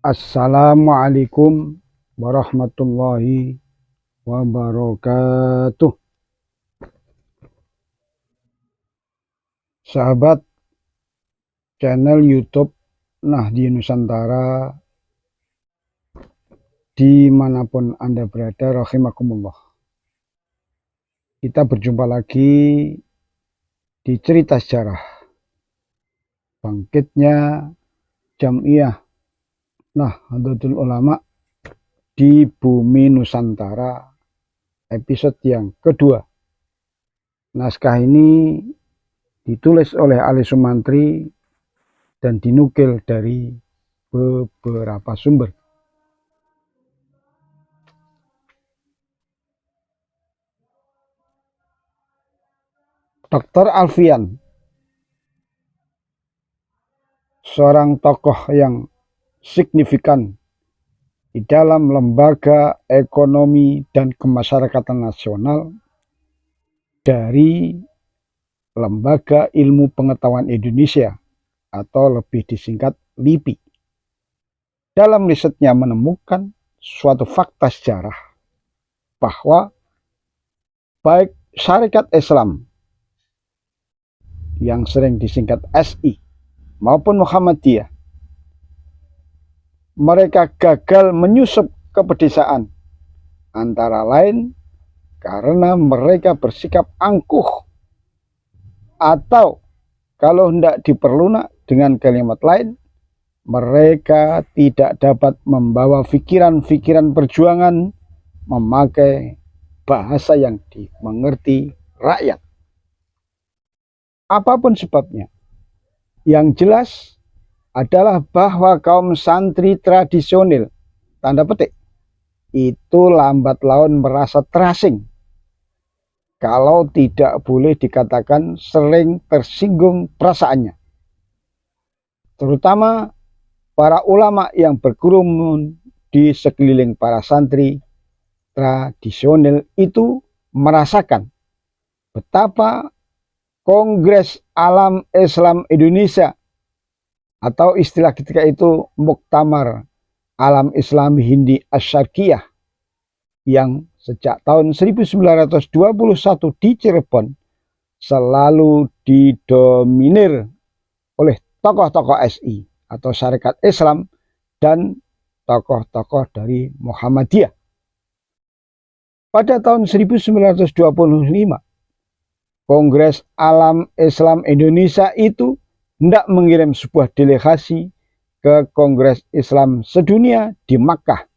Assalamualaikum warahmatullahi wabarakatuh. Sahabat channel YouTube Nahdi Nusantara dimanapun Anda berada, rahimakumullah. Kita berjumpa lagi di cerita sejarah bangkitnya Jam'iyah Nahdlatul Ulama di bumi Nusantara, episode yang kedua. Naskah ini ditulis oleh Ali Sumantri dan dinukil dari beberapa sumber. Dr. Alfian, seorang tokoh yang signifikan di dalam lembaga ekonomi dan kemasyarakatan nasional dari Lembaga Ilmu Pengetahuan Indonesia atau lebih disingkat LIPI. Dalam risetnya menemukan suatu fakta sejarah bahwa baik Syarikat Islam yang sering disingkat SI maupun Muhammadiyah, mereka gagal menyusup ke pedesaan, antara lain karena mereka bersikap angkuh, atau kalau hendak diperlunak dengan kalimat lain, mereka tidak dapat membawa pikiran-pikiran perjuangan memakai bahasa yang dimengerti rakyat. Apapun sebabnya, yang jelas adalah bahwa kaum santri tradisional, tanda petik, itu lambat laun merasa terasing, kalau tidak boleh dikatakan sering tersinggung perasaannya. Terutama para ulama yang berkerumun di sekeliling para santri tradisional itu merasakan betapa Kongres Alam Islam Indonesia, atau istilah ketika itu Muktamar Alam Islam Hindi Asyarqiyah, yang sejak tahun 1921 di Cirebon selalu didominir oleh tokoh-tokoh SI atau Syarikat Islam dan tokoh-tokoh dari Muhammadiyah. Pada tahun 1925, Kongres Alam Islam Indonesia itu hendak mengirim sebuah delegasi ke Kongres Islam Sedunia di Makkah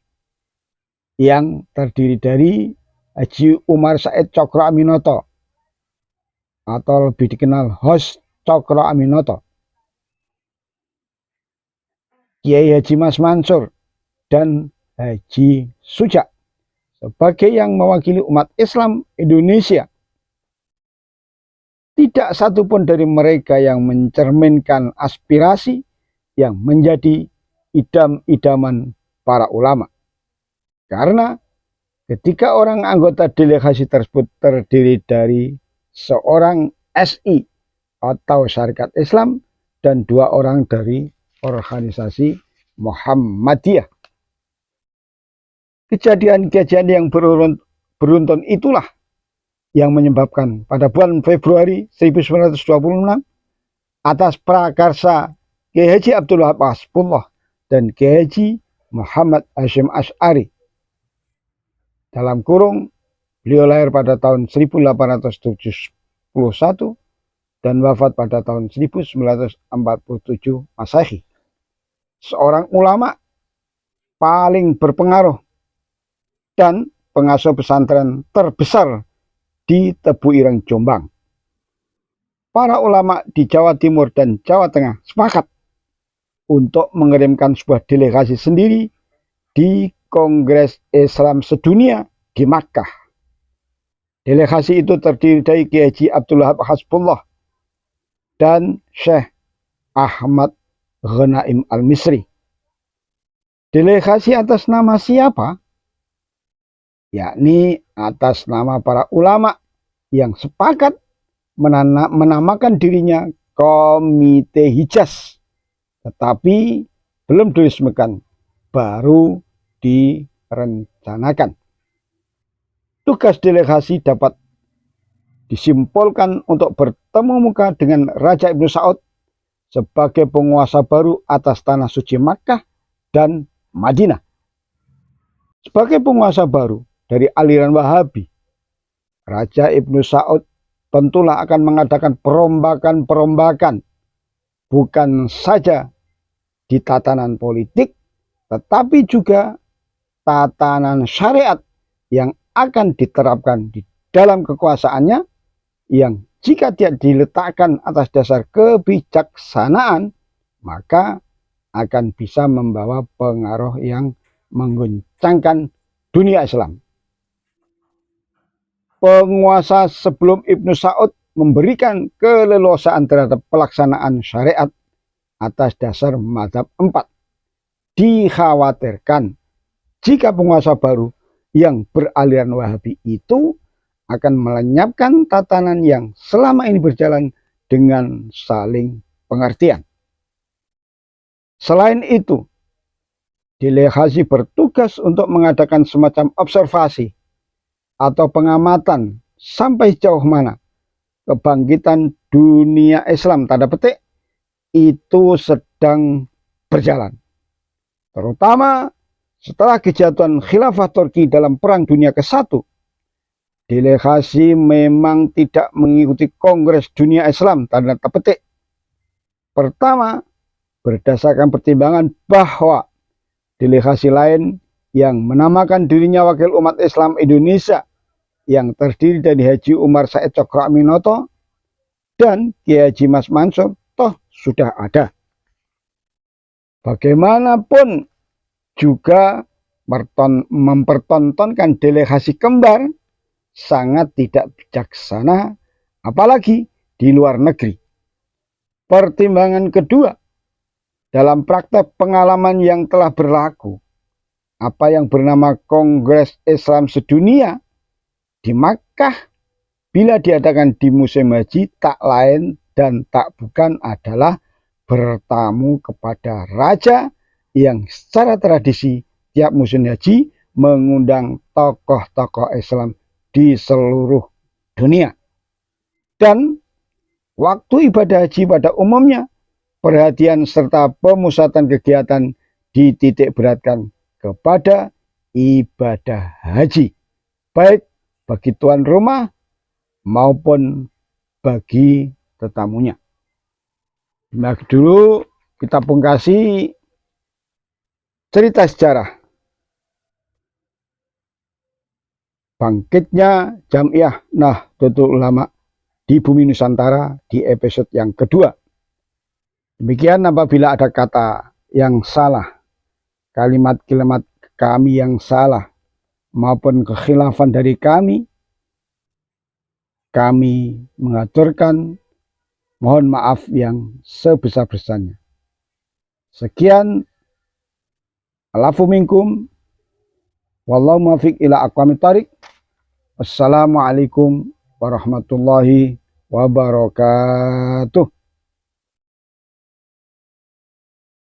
yang terdiri dari Haji Umar Said Cokro Aminoto atau lebih dikenal Hos Cokro Aminoto, Kiai Haji Mas Mansur, dan Haji Suja sebagai yang mewakili umat Islam Indonesia. Tidak satupun dari mereka yang mencerminkan aspirasi yang menjadi idam-idaman para ulama. Karena ketika orang anggota delegasi tersebut terdiri dari seorang SI atau Syarikat Islam dan 2 orang dari organisasi Muhammadiyah. Kejadian-kejadian yang beruntun itulah yang menyebabkan pada bulan Februari 1926 atas prakarsa Kiai Haji Abdul Wahab Hasbullah dan Kiai Haji Muhammad Hashim Asy'ari, dalam kurung beliau lahir pada tahun 1871 dan wafat pada tahun 1947 Masehi, seorang ulama paling berpengaruh dan pengasuh pesantren terbesar di Tebu Ireng, Jombang. Para ulama di Jawa Timur dan Jawa Tengah sepakat untuk mengirimkan sebuah delegasi sendiri di Kongres Islam Sedunia di Makkah. Delegasi itu terdiri dari Kiai Haji Abdul Wahab Hasbullah dan Syekh Ahmad Ghanaim Al-Misri. Delegasi atas nama siapa? Yakni atas nama para ulama yang sepakat menamakan dirinya Komite Hijaz, tetapi belum diresmikan baru direncanakan. Tugas delegasi dapat disimpulkan untuk bertemu muka dengan Raja Ibnu Saud sebagai penguasa baru atas tanah suci Makkah dan Madinah. Sebagai penguasa baru dari aliran Wahabi, Raja Ibnu Saud tentulah akan mengadakan perombakan-perombakan, bukan saja di tatanan politik, tetapi juga tatanan syariat yang akan diterapkan di dalam kekuasaannya, yang jika tidak diletakkan atas dasar kebijaksanaan, maka akan bisa membawa pengaruh yang mengguncangkan dunia Islam. Penguasa sebelum Ibnu Saud memberikan keleluasaan terhadap pelaksanaan syariat atas dasar mazhab 4. Dikhawatirkan jika penguasa baru yang beraliran Wahabi itu akan melenyapkan tatanan yang selama ini berjalan dengan saling pengertian. Selain itu, delegasi bertugas untuk mengadakan semacam observasi atau pengamatan sampai sejauh mana kebangkitan dunia Islam tanda petik itu sedang berjalan. Terutama setelah kejatuhan khilafah Turki dalam Perang Dunia ke-1, delegasi memang tidak mengikuti Kongres Dunia Islam tanda petik. Pertama, berdasarkan pertimbangan bahwa delegasi lain yang menamakan dirinya Wakil Umat Islam Indonesia yang terdiri dari Haji Umar Said Cokroaminoto dan Kiai Haji Mas Mansur toh sudah ada. Bagaimanapun juga mempertontonkan delegasi kembar sangat tidak bijaksana, apalagi di luar negeri. Pertimbangan kedua, dalam praktek pengalaman yang telah berlaku, apa yang bernama Kongres Islam Sedunia di Makkah bila diadakan di musim haji tak lain dan tak bukan adalah bertamu kepada raja yang secara tradisi tiap musim haji mengundang tokoh-tokoh Islam di seluruh dunia. Dan waktu ibadah haji pada umumnya, perhatian serta pemusatan kegiatan dititik beratkan kepada ibadah haji, baik bagi tuan rumah maupun bagi tetamunya. Nah, dulu kita pungkasi cerita sejarah bangkitnya Jamiah Nahdlatul Ulama di bumi Nusantara di episode yang kedua. Demikian apabila ada kata yang salah, kalimat-kalimat kami yang salah, maupun kekhilafan dari kami mengaturkan mohon maaf yang sebesar-besarnya. Sekian, alafu minkum, wallahu muwaffiq ila aqwamit thariq. Wassalamualaikum warahmatullahi wabarakatuh.